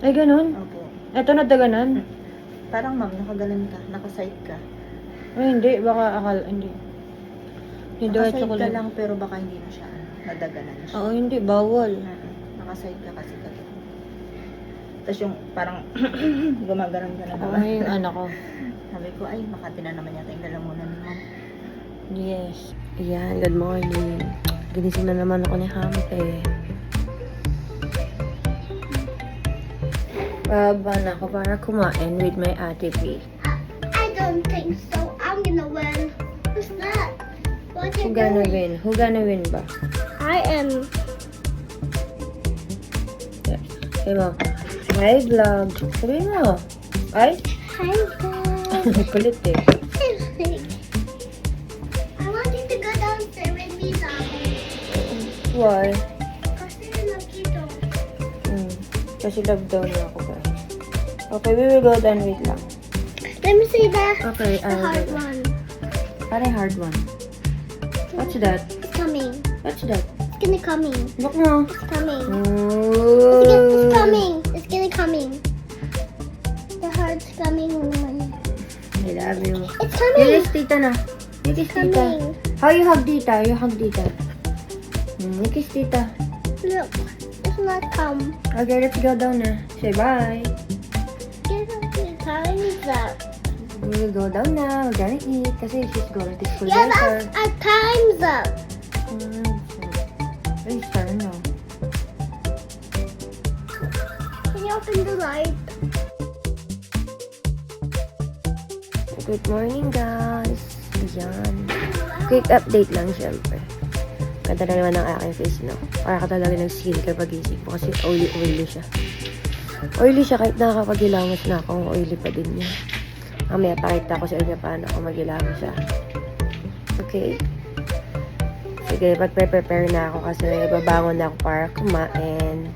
Ay, ganun? Opo. Ito nadaganan? Parang ma'am, nakagalan ka, nakaside ka. Ay, hindi. Baka hindi. Hindi Nakaside ko ka lang. lang pero baka hindi na siya nadaganan siya. Oo, hindi. Bawal. Nakaside ka kasi talaga. Tapos yung parang gumaganon ka na Oo, naman. yung anak ko. Sabi ko, ay, Makati na naman yata yung lalamunan ni ma'am. Yes. Ayan, good morning. Ginising na naman ako ni Hamte. Baba na ako para kumain with my Ate P. I don't think so. I'm gonna win. Who's that? What Who you gonna doing? win? Who gonna win ba? I am. Sabi mo, hi vlog. Sabi mo, ay? Hi guys. Kulit eh. I want you to go downstairs with me, Daddy. Why? Kasi nakito. Kasi love daw niya ako guys. Okay, we will go down. Wait lang. Let me see the Okay, the hard one. Pare hard one. What's that? It's coming. What's that? It's gonna coming. Look mo. It's coming. Oh. It's coming. It's gonna coming. The heart's coming. I love you. It's coming. You kiss tita na. You kiss tita. Coming. How you hug tita? You hug tita. You kiss tita. Look, it's not come. Okay, let's go down na. Say bye. Get up the time's up. We will go down now. We're gonna eat. Kasi she's going to school Yeah, later. that's our time's up. Ay, sorry no. Can you open the light? Good morning guys. Ayan. Quick update lang syempre. Ganda na naman ang aking face, no? Para ka talaga ng skincare pag-isip mo kasi oily siya. Oily siya kahit nakakapag-ilamos na ako, oily pa din niya. Mamaya pakita ko sa inyo paano ako mag-ilamos siya. Okay? Sige, mag-prepare na ako kasi babangon na ako para kumain.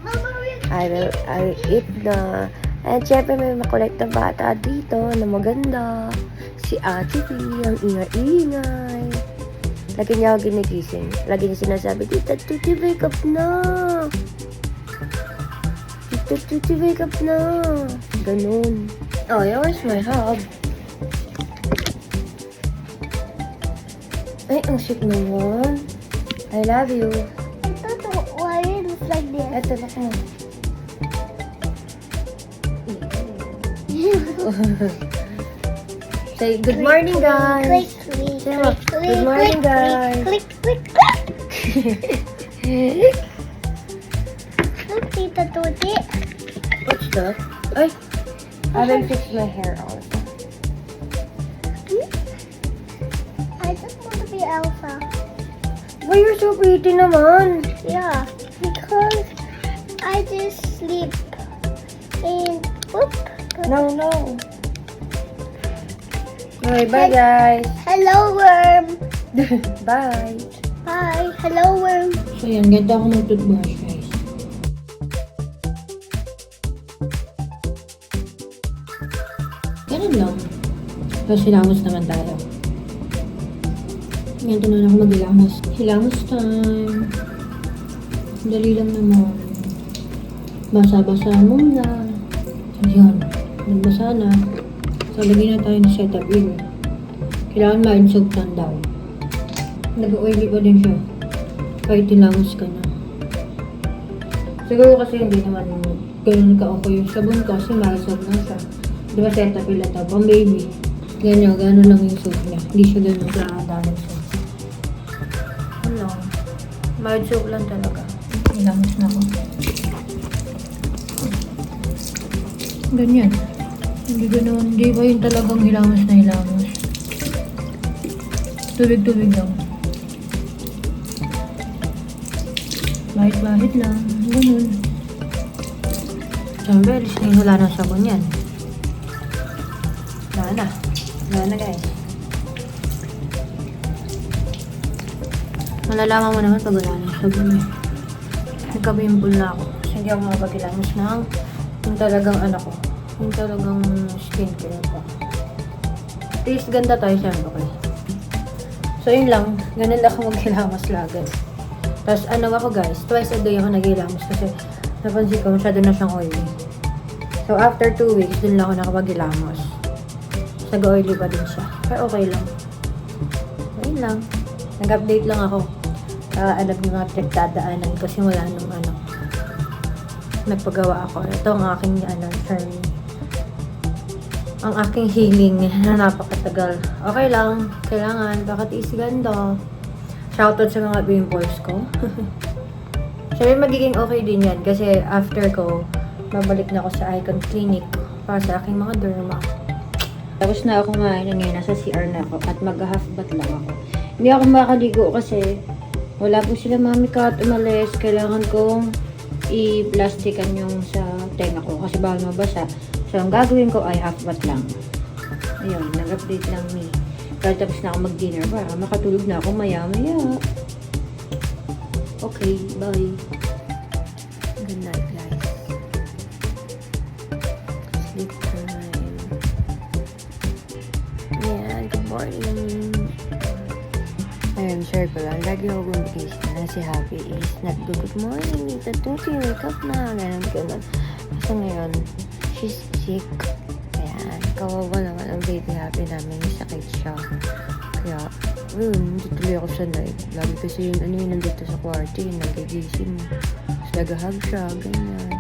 I eat na. And syempre may makulit na bata dito na maganda. Si Ate P, ang ingay-ingay. Lagi niya ako ginigising. Lagi niya sinasabi, Tita Tuti, wake up na! Tita Tuti, wake up na! Ganun. Oh, yeah, where's my hub? Ay, ang shit naman. I love you. I thought why it looks like this. Eto, look mo. Say, good morning, guys. Click, click, Say mo, click, good morning, click, guys. Click, click, click. Look, Tita Tuti. What's that? Ay, I will fix my hair also. I just want to be Elsa. Why you're so pretty naman? Yeah, because I just sleep and whoop. No. Okay, bye, guys. Hello, worm. Bye. Hi, hello, worm. So, yan. Ganda ako ng toothbrush, guys. Ganun lang. Tapos, hilamos naman tayo. Ganito na ako maghilamos. Hilamos time. Dali lang naman. Basa-basa muna. Ayan. Nagbasa na. So, lagyan na tayo ng Cetaphil. Kailangan ma-insult lang daw. Nag-oily pa din siya. Kahit hilamos ka na. Siguro kasi hindi naman ganun ka-okay yung sabon ko kasi malasag na siya. Di ba Cetaphil na ito? Pang baby. Ganyan, gano'n lang yung soap niya. Hindi siya ganun ka-daming soap. Ano? Mild soap lang talaga. Hilamos na ako. Ganyan. Hindi ganun. Hindi ba yung talagang hilamos na hilamos? Tubig-tubig lang. Bahit-bahit lang. Ganun. Siyempre, alis na yung wala ng sabon yan. Wala na guys. Malalaman mo naman pag wala na yung sabon niya. Nagka-pimple na ako. Kasi hindi ako makapag-hilamos ng yung talagang ko. Yung talagang skincare ko. At least ganda tayo siyempre. So yun lang. Ganun lang ako maghilamos lagi. Tapos ako guys, twice a day ako naghilamos kasi napansin ko masyado na siyang oily. So, after 2 weeks, dun lang ako nakapag-ilamos. Nag-oily pa din siya. Pero okay lang. Ayun lang. Nag-update lang ako. Alam yung mga pinagdadaanan ko simula nung nagpagawa ako. Ito ang aking journey. Ang aking healing na napakatagal. Okay lang. Kailangan. Bakit isiganda? Shoutout sa mga pimples ko. Sabi magiging okay din yan. Kasi after ko, babalik na ako sa Icon Clinic para sa aking mga derma. Tapos na ako kumain ngayon. Nasa CR na ako. At mag-half bath lang ako. Hindi ako makaligo kasi wala po sila mami kat umalis. Kailangan kong i-plastikan yung sa tenga ko kasi bawal mabasa. So, ang gagawin ko ay half bath lang. Ayun, nag-update lang ni. Kaya tapos na ako mag-dinner para makatulog na ako maya-maya. Okay, bye. Good night, guys. Sleep time. Yeah, good morning. Ayun, share ko lang. Lagi ako gumising na si Happy is not good morning. It's a tuti, wake up na. Ganun. Kasi ngayon, she's sick. Ayan, kawawa naman ang baby Happy namin. May sakit siya. Kaya, hindi tuloy ako sanay. Lagi kasi yun, nandito sa kwarto, yun, nagigising. Tapos nag-hug siya, ganyan.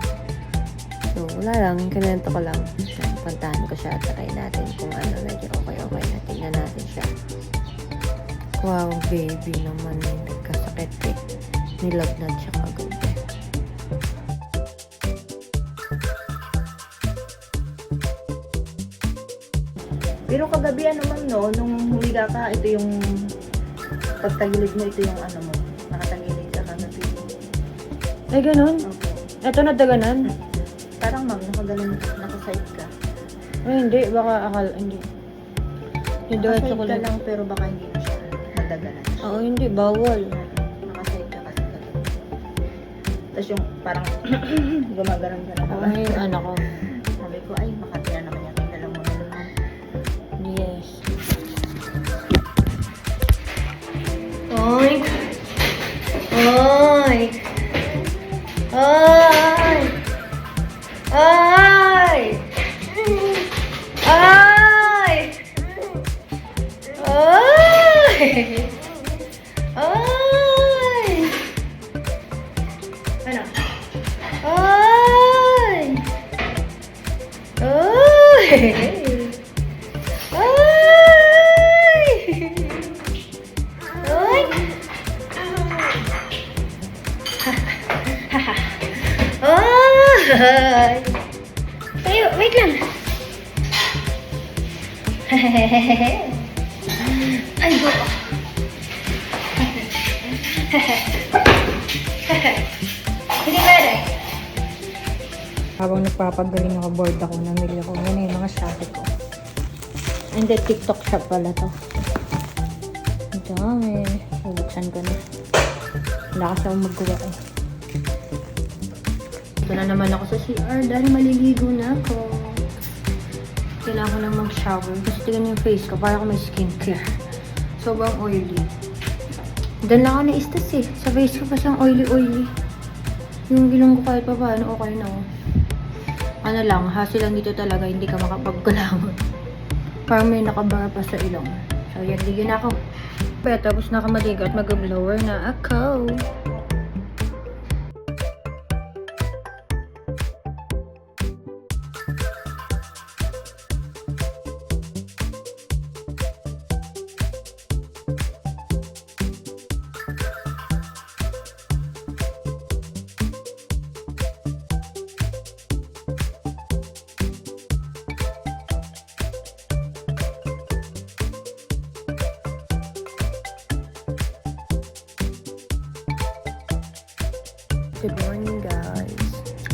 So, wala lang, kinento ko lang. Puntahan ko siya at sakay natin kung medyo okay na. Tingnan natin siya. Wow, baby naman yung nagkasakit eh. Nilagnat siya kagabi. Pero kagabi naman nung humiga ka, ito yung pagtagilid mo, ito yung mo, nakatagilid ka kagabi. Ay, ganun? Okay. Ito na daganan? Parang nakagalan, nakaside ka. Ay, hindi. Baka hindi. Hindi Nakaside ko ka lang pero baka hindi na siya nadaganan. Oo, hindi. Bawal. Nakaside ka kasi kagabi. Tapos yung parang gumagaran ka na Ay, anak ko. Sabi ko, ay, baka tira naman yan. Dala mo na naman. Yes. Oink! Oink! Oink! Oink! Oink! Oink! Oink! Ano? Oink! Oink! Tayo, wait lang. Ay, go. Hindi pwede. Habang nagpapagaling ako, bored ako, namili ako. Yan yung mga Shopee ko. And then, TikTok shop pala to. Ang dami. Bubuksan ko na. Wala kasi akong maggawa eh. Ito na naman ako sa CR dahil maliligo na ako. Kailangan ko lang mag-shower kasi tignan yung face ko para ako may skincare. Sobrang oily. Doon lang ako na-istas eh. Sa face ko pa siyang oily-oily. Yung ilong ko kahit pa paano okay na oh. Ano lang, hassle lang dito talaga, hindi ka makapagkulangon. Parang may nakabara pa sa ilong. So yan, ligyan ako. Pero tapos nakamaligo at mag-blower na ako. Good morning, guys.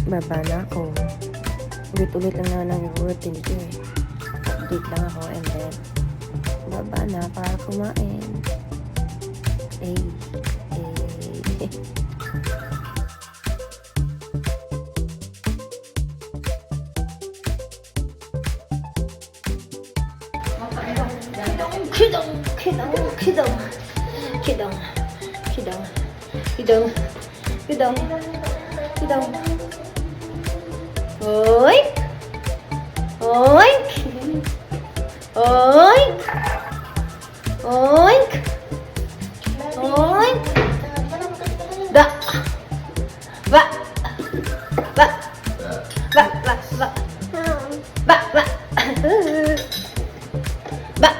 Baba na ako. Ulit-ulit lang naman ang routine ko eh. Update lang ako and then baba na para kumain. Eh. Kidong. Hoy! Ba, ba, ba. Ba, ba. Ba.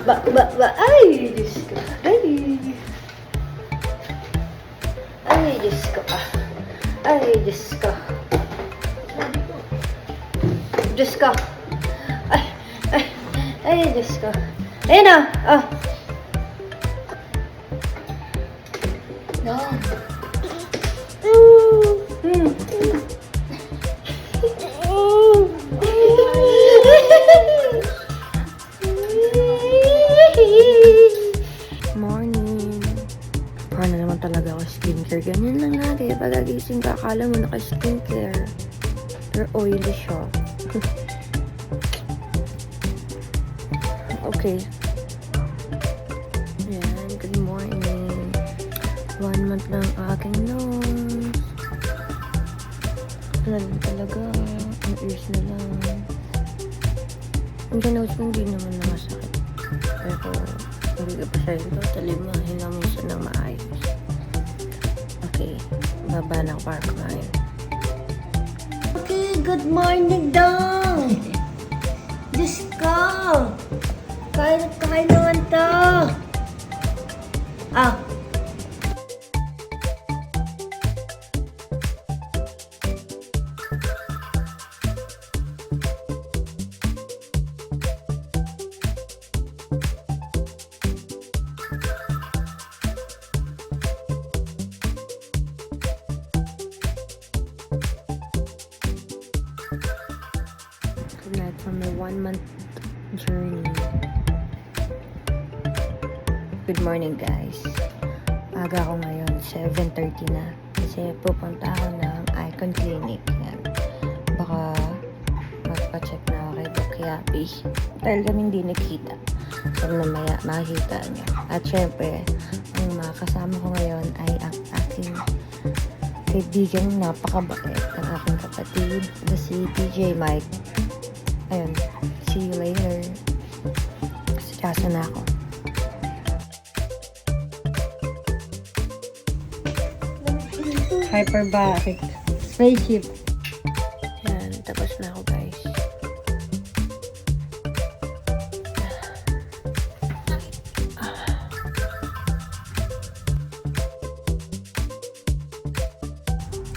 Ba, ba, ba. Ay, Diyos ko. Ay. Ay, Diyos ko. Ay, Diyos ko. Diyos ko. Ay, ay, ay, Diyos ko. Ayun na. Oh. No. Morning. Paano naman talaga ako skincare? Ganyan lang natin. Pagagising ka, akala mo naka-skincare. Pero oily siya. Okay. Ayan, good morning. 1 month lang aking nose. Ano lang talaga. Ang ears na lang. Yung nose ko hindi naman na masakit. Pero hindi ka pa siya yung totally mahinamusan ng maayos. Okay. Baba na ako para kumain. Okay, good morning daw! Diyos ko! Kain naman to! Ah! Congrats from my 1 month journey. Good morning, guys. Aga ako ngayon, 7:30 na. Kasi pupunta ako ng Icon Clinic. Yan. Baka magpa-check na ako kay Doc Yapi. Dahil kami hindi nakita. So, mamaya makikita niyo. At syempre, ang mga kasama ko ngayon ay ang aking kaibigan napakabait. Ang aking kapatid, na si TJ Mike. Ayun, see you later. Kasi kaso na ako. Hyperbaric. Spaceship. Yan, tapos na ako, guys.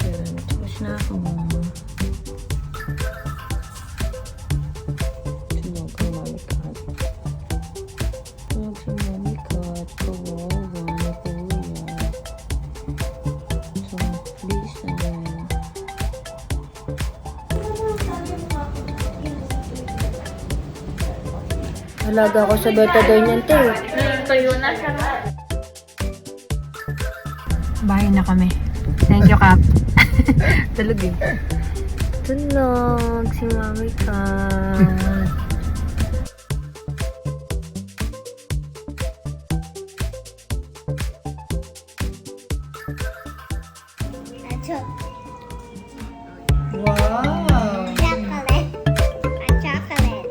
Yan, tapos na ako. Sunog ang mamikat. Sunog si mamikat. Kawawa na kuya. So, bis na yan. Halaga ako sa betadine niyan, te. Tuyo na siya. Bahay na kami. Thank you, Kap. Tulog eh. Tulog si Mami Kat. Wow! Chocolate. A chocolate.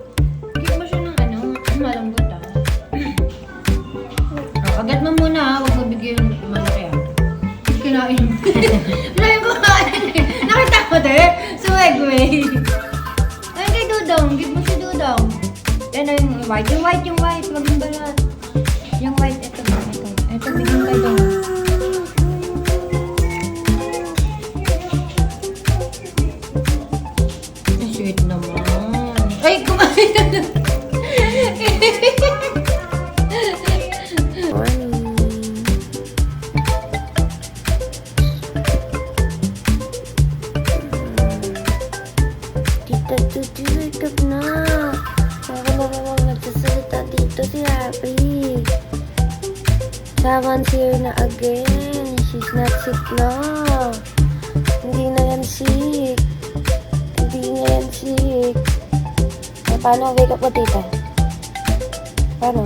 Give mo siya ng ano, malambot ah. Oh, agad mo muna ha, huwag mo bigyan yung malaki ah. Kinain mo. Kinain ko kain eh. Nakita ko din. Swagway. Ay, kay Dudong. Give mo si Dudong. Yan na yung white. Yung white, yung white. Wag yung balat. Yung white, ito ba? Ito. Ito, bigyan kay Dong. Ang sweet naman. Ay, kumain na. Morning. Tita Tuti, wake up na. Ako na namang nagsasalita dito si Happy. Someone's here na again. She's not sick na. Hindi na yan sick. Hindi na yan sick. Eh, paano wake up mo, tita? Paano?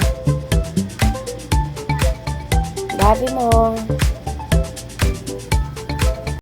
Babi mo.